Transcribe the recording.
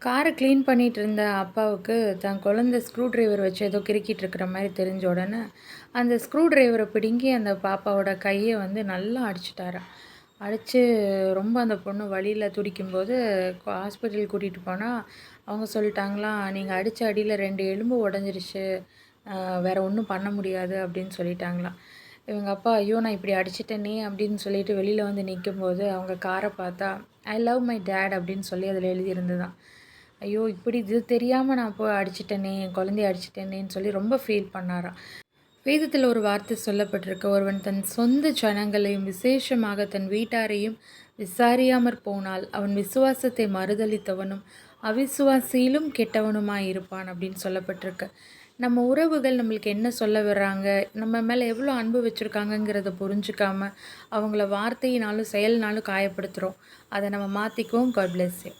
கார கிளீன் பண்ணிட்டு இருந்த அப்பாவுக்கு தன் குழந்தை ஸ்க்ரூ டிரைவர் வச்சு ஏதோ கிறுக்கிட்டு இருக்கிற மாரி தெரிஞ்ச உடனே, அந்த ஸ்க்ரூ டிரைவர பிடுங்கி அந்த பாப்பாவோட கைய வந்து நல்லா அடிச்சுட்டாராம். அடிச்சு ரொம்ப அந்த பொண்ணு வலியில துடிக்கும்போது ஹாஸ்பிட்டல் கூட்டிட்டு போனா, அவங்க சொல்லிட்டாங்களாம், "நீங்க அடிச்ச அடியில 2 எலும்பு உடைஞ்சிருச்சு. வேற ஒண்ணும் பண்ண முடியாது" அப்படின்னு சொல்லிட்டாங்களாம். இவங்க அப்பா, "ஐயோ! நான் இப்படி அடிச்சுட்டேனே" அப்படின்னு சொல்லிட்டு வெளியில வந்து நிக்கும்போது, அவங்க கார பார்த்தா, "ஐ லவ் மை டாட்" அப்படின்னு சொல்லி அதில எழுதியிருந்ததாம். ஐயோ! இப்படி இது தெரியாம நான் போய் அடிச்சுட்டேனே! என் குழந்தைய அடிச்சுட்டேனேன்னு சொல்லி ரொம்ப ஃபீல் பண்ணாராம். வேதத்தில ஒரு வார்த்தை சொல்லப்பட்டிருக்கு. ஒருவன் தன் சொந்த ஜனங்களையும், விசேஷமாக தன் வீட்டாரையும் விசாரியாமற் போனால், அவன் விசுவாசத்தை மறுதலித்தவனும், அவிசுவாசியிலும் கெட்டவனுமாய் இருப்பான் அப்படின்னு சொல்லப்பட்டிருக்கு. நம்ம உறவுகள் நம்மளுக்கு என்ன சொல்ல வர்றாங்க, நம்ம மேல எவ்வளோ அன்பு வச்சிருக்காங்கங்கிறத புரிஞ்சுக்காம, அவங்கள வார்த்தையினாலும், செயல்னாலும் காயப்படுத்துறோம். அத நம்ம மாத்திக்குவோம். God bless you.